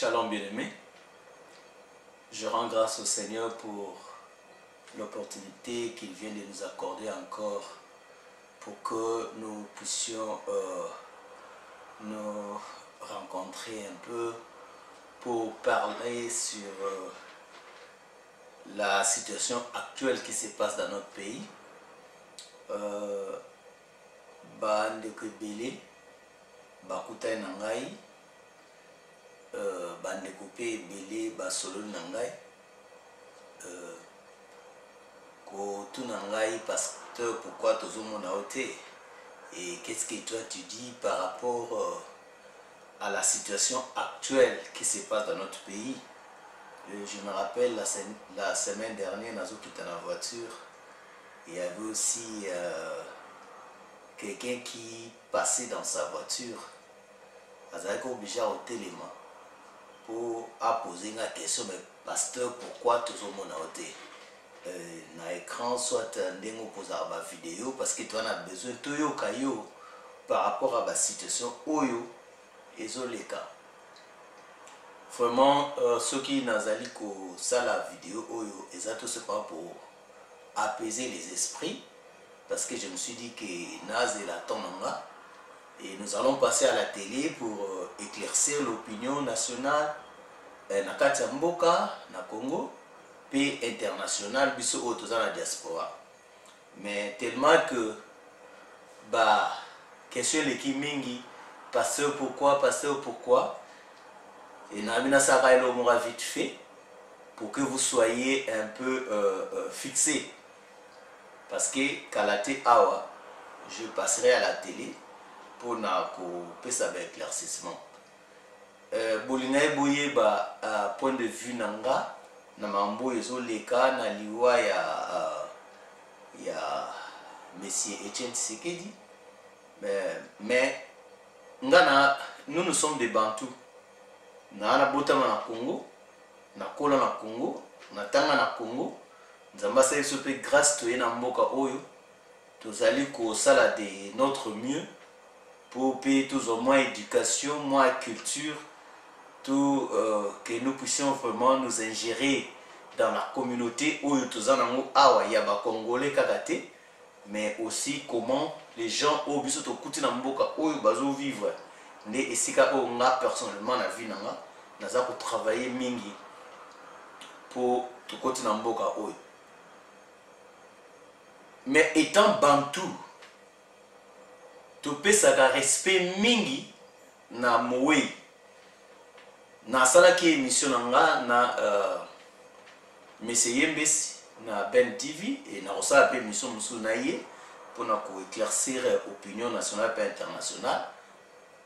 Shalom bien-aimé, je rends grâce au Seigneur pour l'opportunité qu'il vient de nous accorder encore pour que nous puissions nous rencontrer un peu pour parler sur la situation actuelle qui se passe dans notre pays. Bandeko ebele bakutai na ngai bandeko pe ebele basolo na ngai kotuna ngai pasteur pourquoi tozomona o te et qu'est-ce que toi tu dis par rapport à la situation actuelle qui se passe dans notre pays. Je me rappelle la semaine dernière nazokita na voiture, il y avait aussi quelqu'un qui passait dans sa voiture, azalaki obligé au téléma pour poser une question, mais pasteur pourquoi tozomona o te na écran soit ndenge opozaka ba vidéo parce que tu as besoin toyoka yo par rapport à la situation oyo ezoleka. Vraiment ceux qui nazali ko sala vidéo oyo ezato c'est pas pour apaiser les esprits, parce que je me suis dit que naze la tonanga et nous allons passer à la télé pour éclaircir l'opinion nationale na kati ya mboka na Congo puis international biso oyo toza na diaspora. Mais tellement que ba question eleki mingi, pasteur pourquoi et na saka elo mora vite fait pour que vous soyez un peu fixés, parce que kalate awa je passerai à la télé pour na ko pesa ba éclaircissement bolinga boye ba point de vue nanga na mambo ezoleka na liwa ya monsieur Etienne Tshisekedi, mais ngana nous sommes des Bantous na botama na Congo na kola na Congo na tanga na Congo nzamba sa yeso pe grâce to na mboka oyo tozali ko sala de notre mieux pour payer tous au moins éducation, moins culture, tout que nous puissions vraiment nous ingérer dans la communauté oyo tozanango awa ya ba congolais kakate, mais aussi comment les gens au biso to kuti na mboka oyo bazo vivre ne esika o nga personnellement na vie nanga naza ko travailler mingi pour to kuti na mboka oyo. Mais étant bantou to pesaka respect mingi na mowe na sala ki émission nanga na Monsieur Yembesi na Ben TV et na osala pe émission musu na ye pour na ko éclaircir opinion nationale et internationale.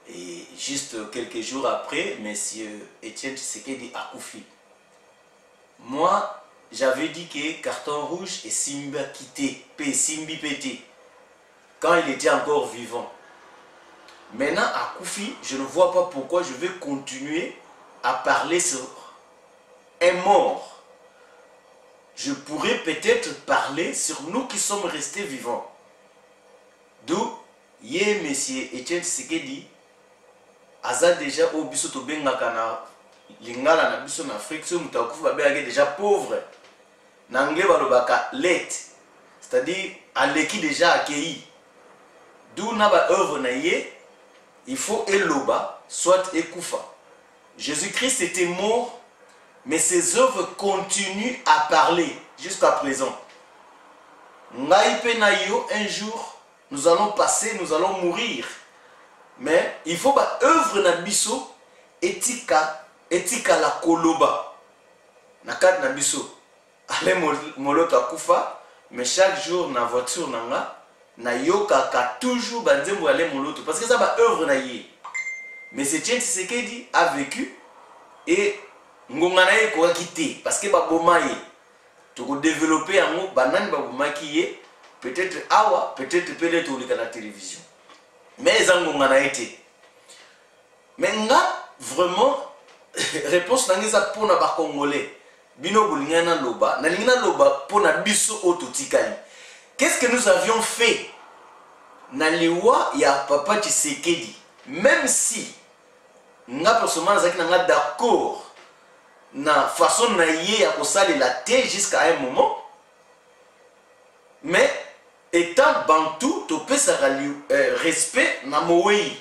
Et juste quelques jours après, monsieur Etienne Tshisekedi a couffé. Moi, j'avais dit que carton rouge et Simba quitté, Simbi pété, quand il était encore vivant. Maintenant, à Koufi, je ne vois pas pourquoi je vais continuer à parler sur un mort. Je pourrais peut-être parler sur nous qui sommes restés vivants. D'où, hier, monsieur Etienne Tshisekedi, aza déjà au biso to bengaka na lingala na biso na Afrique, so mutakufu babengaki déjà pauvre. Nange balobaka let, c'est-à-dire aleki déjà accueilli. D'où na ba œuvre na ye, il faut eloba soit ekufa. Jésus-Christ était mort, mais ses œuvres continuent à parler jusqu'à présent. Ngai pe na yo, un jour nous allons passer, nous allons mourir. Mais il faut ba œuvre na biso etika la koloba na kat na biso ale moloto akufa, mais chaque jour na voiture nanga na yoka ka toujours banzembo ale moloto parce que ça ba œuvre na ye. Mais c'est Etienne Tshisekedi a vécu et ngonga na ye ko quitter parce que ba boma ye to ko développer yango banani ba boma ki ye peut-être awa peut-être olika na télévision. Mais ngonga na été. Mais nga vraiment réponse na ngisa pona ba congolais bino bolingana loba na lingana loba pona biso ototikali. Qu'est-ce que nous avions fait na liwa ya papa Tshisekedi, même si nga personnellement nazaki na nga d'accord na façon na ye ya kosalela te jusqu'à un moment, mais étant bantou topesaka respect na mowei.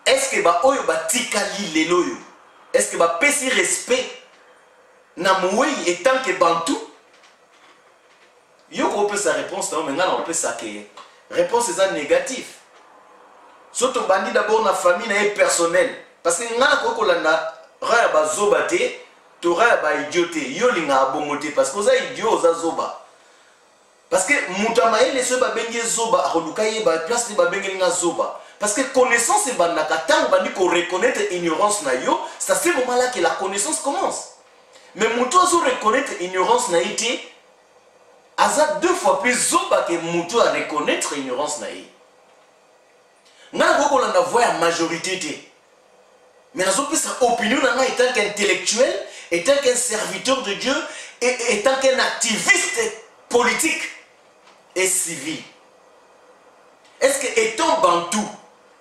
Est-ce que ba oyo batikali lelo yo, est-ce que bapesi respect na mowei étant que bantou? Yo kopesa réponse na mais nga na kopesa ke réponse eza négatif. Soto bandi d'abord na famille na ye personnel, parce que nga ko kolanda raya ba zoba te, to raya ba idiote, yo linga abomote parce que oza idiot oza zoba. Parce que mutama ele so ba bengi zoba akoluka ye ba place ni ba bengi nga zoba. Parce que connaissance et bandaka tant bandi ko reconnaître ignorance na yo, c'est à ce moment-là que la connaissance commence. Mais muto zo reconnaître ignorance na ité, aza 2 fois plus zoba que muto à reconnaître ignorance na ye. Na ko kolanda voix à majorité te. Mais nous avons sa opinion étant qu'intellectuel, étant qu'un serviteur de Dieu, et étant qu'un activiste politique et civil. Est-ce que étant bantou,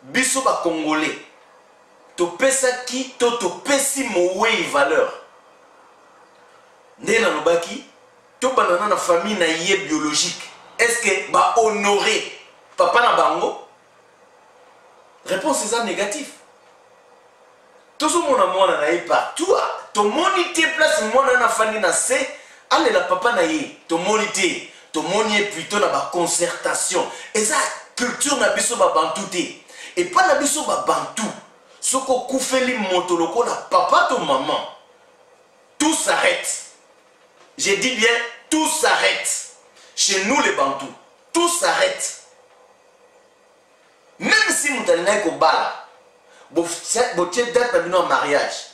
biso ba congolais, to pesa ki to pesi mowe valeur. Nena nobaki, to banana na famille na yé biologique. Est-ce que ba honorer papa na bango? Réponse est négative. Tout ce monde a mona na ye partout, to monité place mona na fani na se, allez la papa na ye, to monité, to monier plutôt na ba concertation. Et ça culture na biso ba bantou te. Et pas na biso ba bantou. Soko koufeli motoloko na papa to maman. Tout s'arrête. J'ai dit bien, tout s'arrête. Chez nous les bantous, tout s'arrête. Même si moutalina ko bala. Botier date en mariage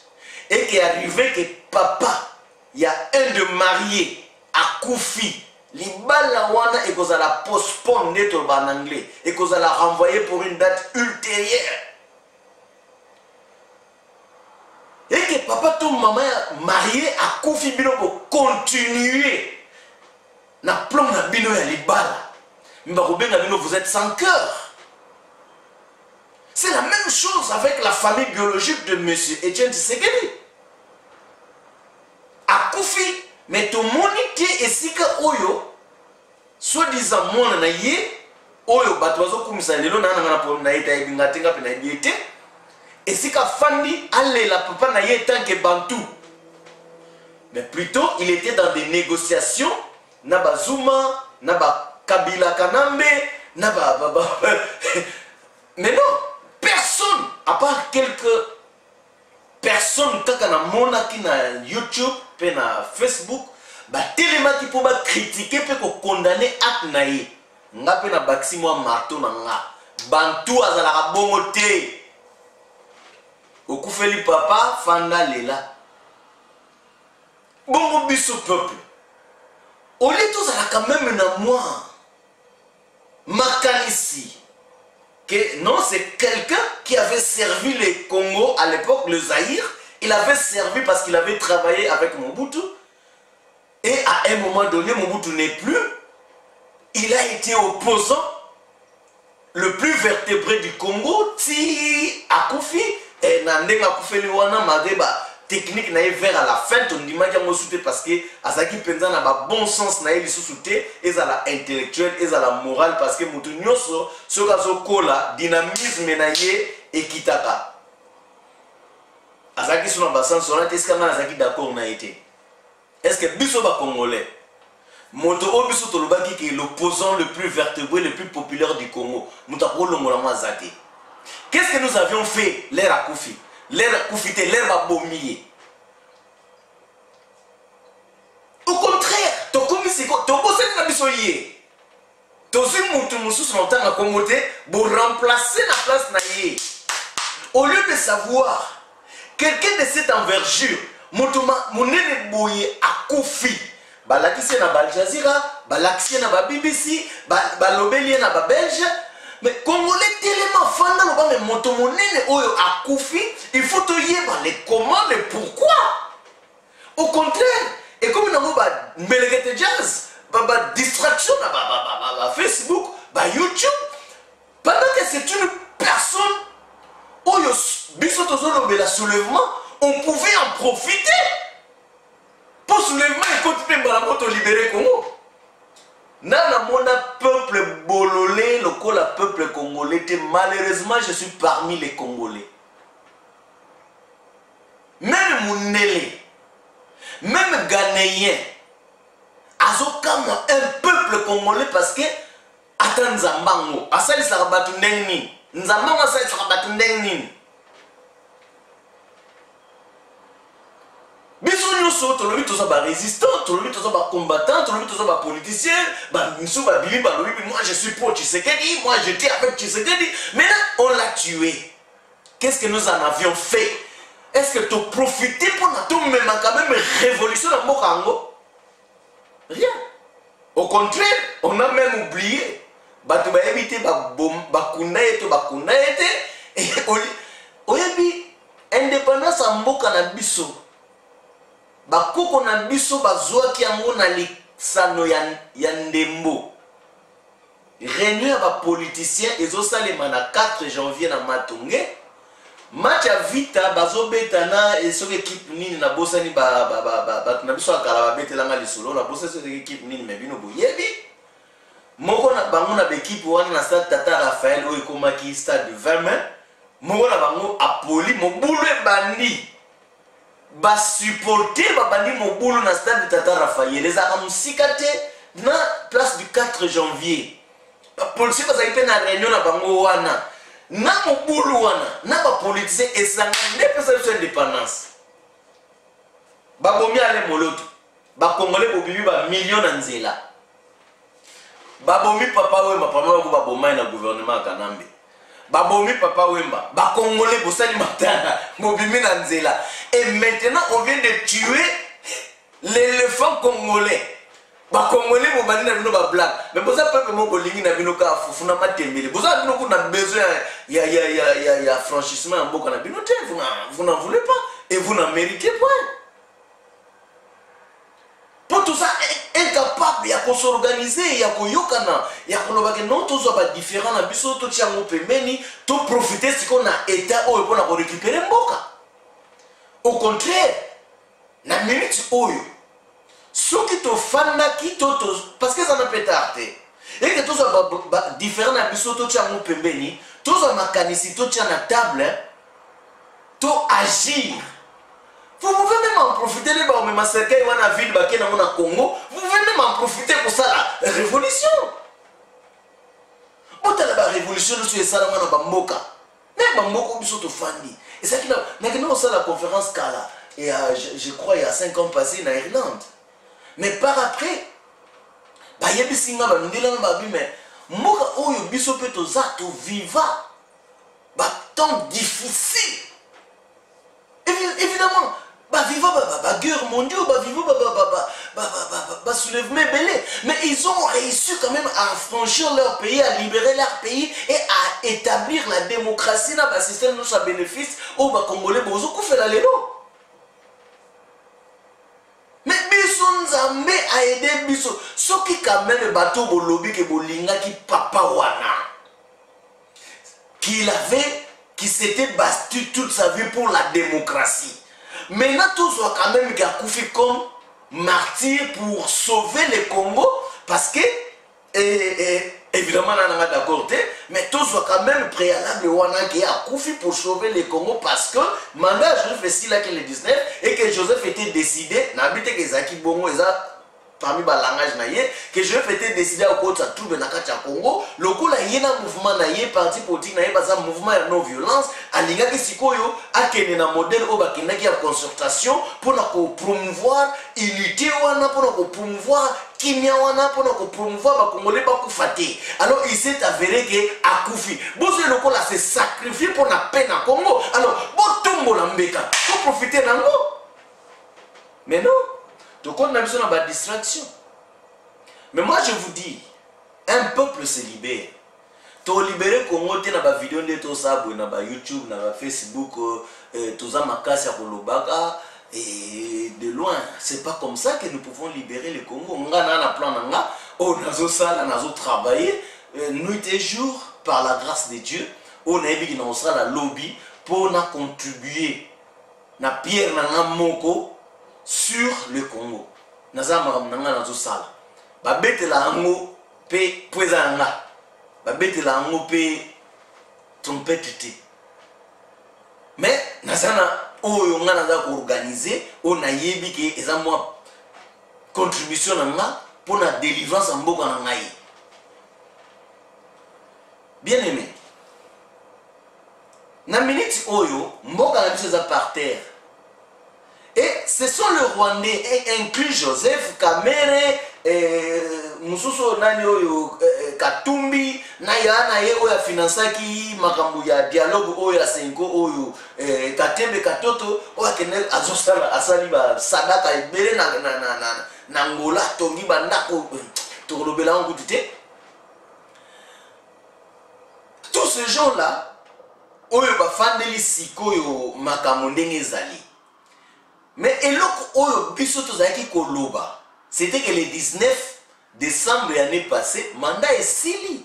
et qu'il est arrivé que papa, il y a un de marié à Koufi, l'ibala wana et qu'on a la postpone en anglais et qu'on a la renvoyer pour une date ultérieure. Et que papa tout maman marié à Koufi bino pour continuer na plan na bino ya libala. Mbarubenga bino vous êtes sans cœur. C'est la même chose avec la famille biologique de M. Etienne Tshisekedi. A Koufi, mais tout le monde qui est ici, soi-disant, mon naïe, oyo batwazo kumisa lelo na ngana po na ita ibinga tenga pe na biete. Et si ka fandi allez la papa naïe tant que bantou. Mais plutôt, il était dans des négociations, na Bazuma, na ba Kabila Kanambe, na ba mais non. Personne, à part quelques personnes qui sont na YouTube, et na Facebook, bah tellement qui peuvent critiquer, peuvent condamner acte naïe. Nga pe na baxi moi marteau na nga. Bantou azala bongote. Okufeli papa fanda lela. Bongo biso peuple. Ole tous ala quand même na moi. Makanisi. Que non, c'est quelqu'un qui avait servi les Congo à l'époque, le Zaïre. Il avait servi parce qu'il avait travaillé avec Mobutu. Et à un moment donné, Mobutu n'est plus. Il a été opposant le plus vertébré du Congo, Ti Akoufi, et Nandeng Akoufi Liwana Mageba. Technique naïe vers à la fin, on dit que parce que Azaki Penza n'a pas bon sens naïe li sous-souté, et à la intellectuelle, et à la morale, parce que Moutou Nyoso, ce gazo kola, dynamisme naïe et kitaka. Azaki sur l'ambassade, sur la est-ce Azaki d'accord n'a été? Est-ce que Bissoba Congolais, Moto Obiso Tolobaki qui est l'opposant le plus vertébré, le plus populaire du Congo, Moutapro Longolama Zaki. Qu'est-ce que nous avions fait l'ère à Koufi? L'air koufité, l'air va bomiller. Au contraire, tu commis c'est quoi? Tu bossé dans la bisoyer. Tu as eu mon sous longtemps à commoter pour remplacer la place naïe. Au lieu de savoir, quelqu'un de cette envergure, mon nene bouillé à Koufi, balakisi na Al Jazeera, balakisi na BBC, balobeli na Belge. Mais Congolais tellement fan dans le motomonene oyo a Koufi, il faut te y les commandes pourquoi? Au contraire, et comme nous avons des jazz, distraction Facebook, YouTube, pendant que c'est une personne oyo biso soulèvement, on pouvait en profiter. Pour soulèvement, et continuer à libérer Congo. Nana mona peuple bololé, le peuple congolais, malheureusement, je suis parmi les Congolais. Même Mounélé, même Ghanéen, azokama un peuple congolais parce que ata nzambango asali sarabatu ndengni nzambango asali sarabatu ndengni biso nyonso tolobi toza ba résistant tolobi toza ba combattant tolobi toza ba politicien ba miso ba bili ba lobi moi je suis pour Tshisekedi moi j'étais avec Tshisekedi maintenant on l'a tué. Qu'est-ce que nous en avions fait? Est-ce que tu profitais pour nous même quand même révolution dans Mokango? Rien. Au contraire, on a même oublié. Batu ba éviter ba kunaete et oyebi indépendance en mboka na biso. Ba koko na biso bazwa ki yango na lisano ya ndembo. Réunion ba politicien ezosalema na 4 janvier na Matonge. Match à vita bazo betana et sur équipe nini na bosani ba na biso akala ba betelanga lisolo la bossa sur équipe nini mebino boyebi moko na bango na équipe wana na stade Tata Raphaël o ekomaki stade 20 mai moko na bango apoli mobulu bandi ba supporter ba bandi mobulu na stade Tata Raphaël les akamusikate na place du 4 janvier ba policier bazali pe na réunion na bango wana na mobulu wana na ba politicien esanga ndepesa biso indépendance babomi ale moloto ba congolais bobibi ba million na nzela babomi papa wemba papa ko baboma na gouvernement Kanambe babomi papa wemba ba congolais bosali matana mobimi na nzela et maintenant on vient de tuer l'éléphant congolais. Ba congolais mo bandi na bino ba blague mais boza peuple mo bolingi na bino ka fufuna matembele boza bino ko na besoin ya franchissement en boka na bino te vous n'en voulez pas et vous n'en méritez pas. Pour tout ça incapable ya ko s'organiser ya ko yokana ya ko loba ke non tous ba différent na biso to tiango pemeni to profiter ce qu'on a état oyo pona ko récupérer mboka. Au contraire na minute oyo ceux qui te font parce que ça n'a pas été arrêté. Et que tous les différents abysses, tous les pembeni, tous les mécanismes, tous les table, tout agir. Vous pouvez même en profiter les gens, même si vous avez une ville qui est dans le Congo, vous pouvez même en profiter pour ça, la révolution. Vous avez la révolution, vous avez ça dans le Bamboka. Même Bamboka, vous avez fandi. Et ça qui n'a pas la conférence Kala, et je crois il y a 5 ans passés en Irlande. Mais par après, bah y a des signes là, mais moi oyo biso pe toza to viva, bah temps difficile. Évidemment, bah viva bah guerre mondiale, bah viva bah soulèvement belé. Mais ils ont réussi quand même à franchir leur pays, à libérer leur pays et à établir la démocratie dans le système de sa bénéfice au bah congolais bozo ko fait la lelo. Mais biso nzambe a aidé biso. Ce qui quand même bateau bolobi ke bolinga ki papa wana. Qui s'était battu toute sa vie pour la démocratie. Maintenant tous sont quand même qui a couffé comme martyr pour sauver le Congo parce que évidemment on est d'accord mais tous sont quand même préalable wana qui a couffé pour sauver le Congo parce que mandat Joseph est là que le 19 et que Joseph était décidé n'habite que Zaki Bongo parmi les langages naïe que Joseph était décidé à cause de sa troupe na kati ya Congo loko la yena mouvement naïe parti politique naïe parce que mouvement de non violence alinga ki sikoyo akene na modèle obakenda ki ya concertation pour na ko promouvoir unité wana pour na ko promouvoir kimia wana pour na ko promouvoir ba congolais ba kufate. Alors il s'est avéré que akufi bozo loko la se sacrifier pour na paix na Congo. Alors botombo la mbeka pour profiter nango. Mais non. Donc on a besoin de distraction. Mais moi je vous dis, un peuple se libère. To libérer Congo te na ba vidéo de to sabo na ba YouTube na ba Facebook to za makasi ya kolobaka et de loin, c'est pas comme ça que nous pouvons libérer le Congo. Nga na plan nga, on nazo sala nazo travailler nuit et jour par la grâce de Dieu. On a ébi na sala lobby pour na contribuer na pierre nanga moko sur le Congo. Naza makambo nanga nazo sala. Ba betela yango pe poeza nga. Ba betela yango pe trompette te. Mais nazana oyo nga naza ko organiser o na yebi ke eza moi contribution nanga pour la délivrance en mboka na ngai. Bien aimé. Na minute oyo mboka na biso eza par terre. Et ce sont le Rwandais et inclus Joseph Kamere mususu nani oyo Katumbi na yana ye oyo finansaki makambo ya dialogue oyo ya Senko oyo Katembe Katoto oyo kene azosala asali ba sadaka ebele na Angola tongi bandako tolobela ngo tute. Tous ces gens-là oyo bafandeli sikoyo makambo ndenge ezali. Mais eloko oyo biso tozaki koloba, c'était que le 19 décembre l'année passée, mandat esili.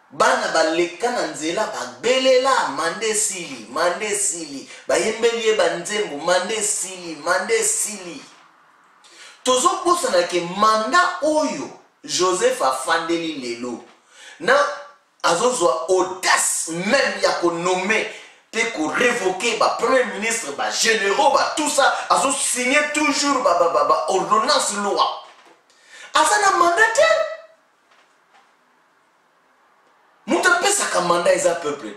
Bana baleka na nzela babelela mande sili, mande sili. Bayembeli banzembo mande sili, mande sili. Tozo posana ke mandat oyo Joseph afandeli lelo. Na azozwa audace même ya ko nommer pour révoquer le premier ministre, les généraux, tout ça, ils ont signé toujours ordonnance loi. Ils ont mandataire. Nous avons fait un mandat et un peuple.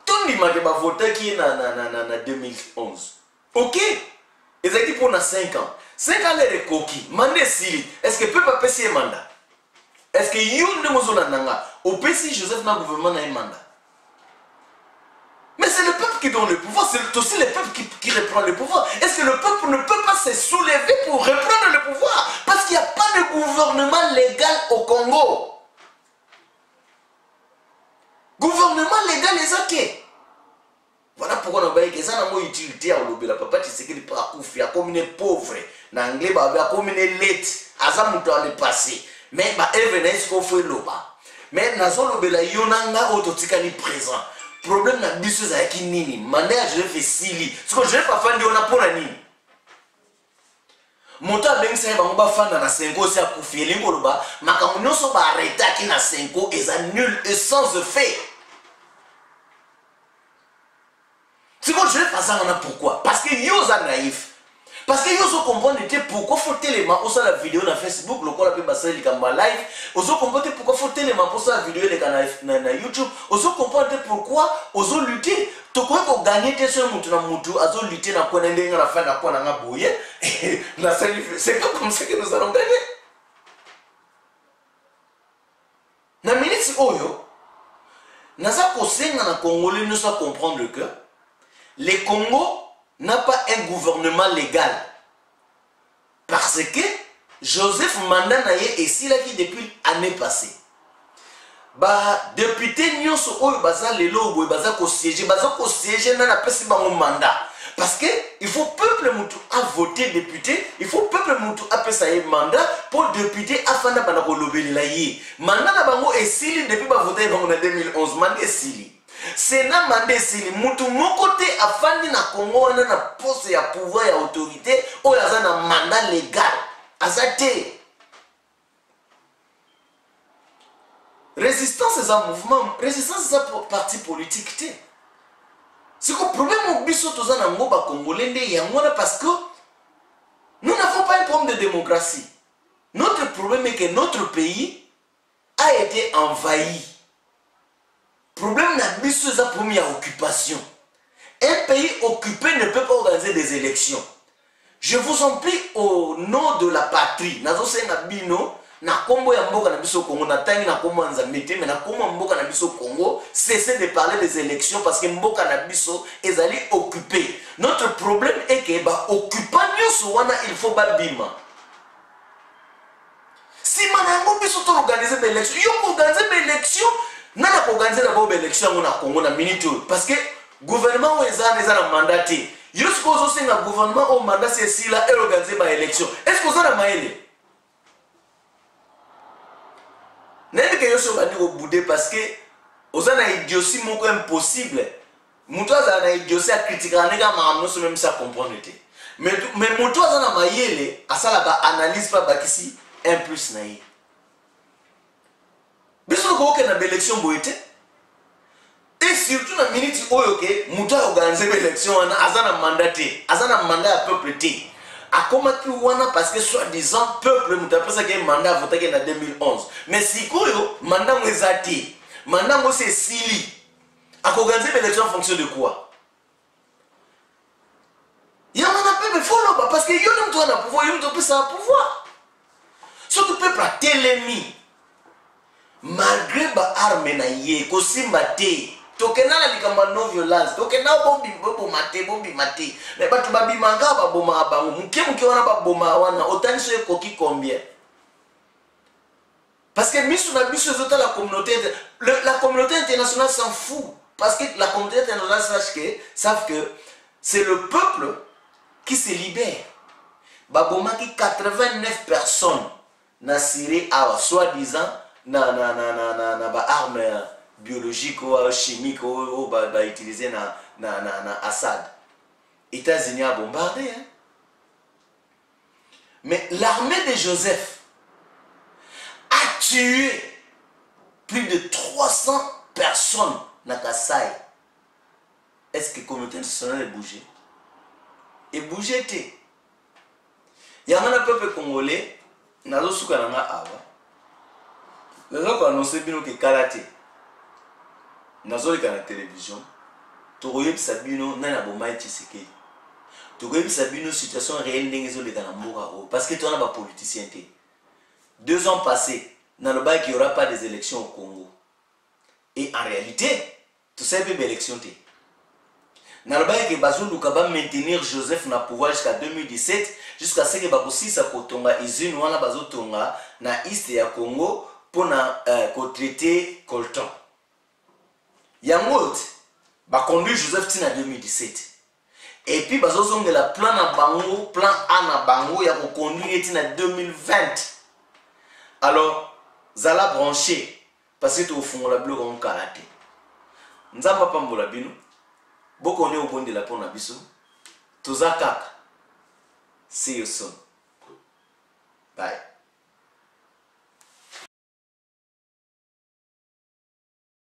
Tout le monde a voté qui est en 2011. Ok? Ils ont dit pour 5 ans. 5 ans, les coquilles. Mandat Sili. Est-ce que le peuple a passé un mandat? Est-ce que Youn de Mozolanda, au PC, Joseph n'a gouvernement un mandat? Mais c'est le peuple qui donne le pouvoir, c'est aussi le peuple qui reprend le pouvoir. Est-ce que le peuple ne peut pas se soulever pour reprendre le pouvoir? Parce qu'il n'y a pas de gouvernement légal au Congo. Gouvernement légal les acquis. Voilà pourquoi on a dit que ça n'a pas utilité à l'obéla. Papa, tu sais qu'il est pas couvert, comme il est pauvre. En anglais, comme il est laid. Azam dans le passé. Mais il ce qu'on fait là-bas. Mais dans l'obéla, il y a un autotique présent. Problème na biso za yaki nini mandat je fais sili ce que je vais pas faire on a pour nini moto abengisa bango ba fanda na 5 ans si akufi elingo loba makambo nyonso ba arrêter ki na 5 ans et ça nul et sans effet. Ce que je vais pas ça on a pourquoi parce que yo za naïf parce que yo so comprendre pourquoi faut tellement pour ça la vidéo na Facebook le quoi la passer les caméras live oso comprendre pourquoi faut tellement pour ça la vidéo les na YouTube oso comprendre pourquoi oso lutter to quoi pour gagner tes sur mutu na mutu oso lutter na quoi ndenge na fin na quoi na boye na c'est pas comme ça que nous allons gagner na minute oyo naza kosenga na congolais nous ça comprendre que les Congo n'a pas un gouvernement légal. Parce que Joseph Manda naye ici là qui depuis l'année passée. Bah député nyonso oyo baza lelo boy baza ko siéger na na pesi bango mandat. Parce que il faut peuple mutu a voter député, il faut peuple mutu a pesa mandat pour député afana bana ko lobelela ye. Mandat na bango esili depuis ba voter bango na 2011 mandat esili. Sénat mandé sili mutu mokote afandi na Congo wana na poste ya pouvoir ya autorité o yaza na mandat légal azate résistance c'est un mouvement résistance c'est un parti politique té c'est quoi problème au biso toza na ngoba congolais ndé yangona parce que nous n'avons pas un problème de démocratie. Notre problème est que notre pays a été envahi. Problème n'a pas eu sa première occupation. Un pays occupé ne peut pas organiser des élections. Je vous en prie au nom de la patrie. Nazo senga bino na kombo ya mboka na biso Congo na tangi na kombo nzamete mais na kombo mboka na biso Congo cessez de parler des élections parce que mboka na biso ezali occupé. Notre problème est que ba occupant nyonso wana il faut ba bima. Si manango biso to organiser des élections, yo organiser des élections nana ko organiser d'abord élection na Congo na minute parce que gouvernement ezana mandaté yo ce qu'on sait na gouvernement au mandat c'est si là et organiser ba élection est-ce que ça na maele n'est que yo so bandi ko bouder parce que ozana idiotie moko impossible Mutoza na idiotie à critiquer nega makamno so même ça comprendre était. Mais mutoza na mayele asala ka analyse pas bakisi 1 plus na ye. Biso ko ke na élection boité. Et surtout na minute oyo ke mutoza organiser élection na azana mandaté, azana mandat à peuple té. A comment tu wana parce que soi-disant peuple muta pesa ke mandat voté en 2011. Mais sikoyo mandat ngezati. Mandat ngo c'est sili. A organiser l'élection en fonction de quoi? Il y a un peu de follow parce que il y a un pouvoir, il y a un pouvoir. Ce que le peuple a télémi, malgré ba arme na ye, ko simba te, tokena la likamba non violence, tokena bombi mate, mais batu babi manga ba boma bango, muke wana ba boma wana, otani so koki combien? Parce que misu na biso zota la communauté internationale s'en fout. Parce que la communauté internationale savent que c'est le peuple qui se libère. Baboma qui 89 personnes na Syrie à soi-disant na armes biologiques ou chimiques ou ba utiliser na Assad. États-Unis a bombardé. Hein? Mais l'armée de Joseph a tué plus de 300 personnes. Nakasai. Est-ce que la communauté internationale est bougée? Et bougée était. Il y a un peuple congolais, nazo suka nanga ava. Nazo ko annoncer bino ke karaté. Nazo leka na télévision. Tokoye bisabino nana bomai Tshisekedi. Tokoye bisabino situation réelle ndenge zo leka na mboka o parce que toi na ba politicien té. 2 ans passés, dans le bail qu'il n'y aura pas des élections au Congo. Et en réalité, tout ça est une élection. Dans le bail que Bazoulou va maintenir Joseph na pouvoir jusqu'à 2017, jusqu'à ce que Baboussi sa kotonga izine wana bazotonga na East ya Congo pour na traiter coltan. Yangot ba conduire Joseph tina 2017. Et puis bazozonga la plan na bango, plan A na bango ya ko conduire tina 2020. Alors, zala branché parce que tu au fond la bloc en karaté. Nzamba pambola bino. Boko ne obonde la pona biso. Toza kaka. See you soon. Bye.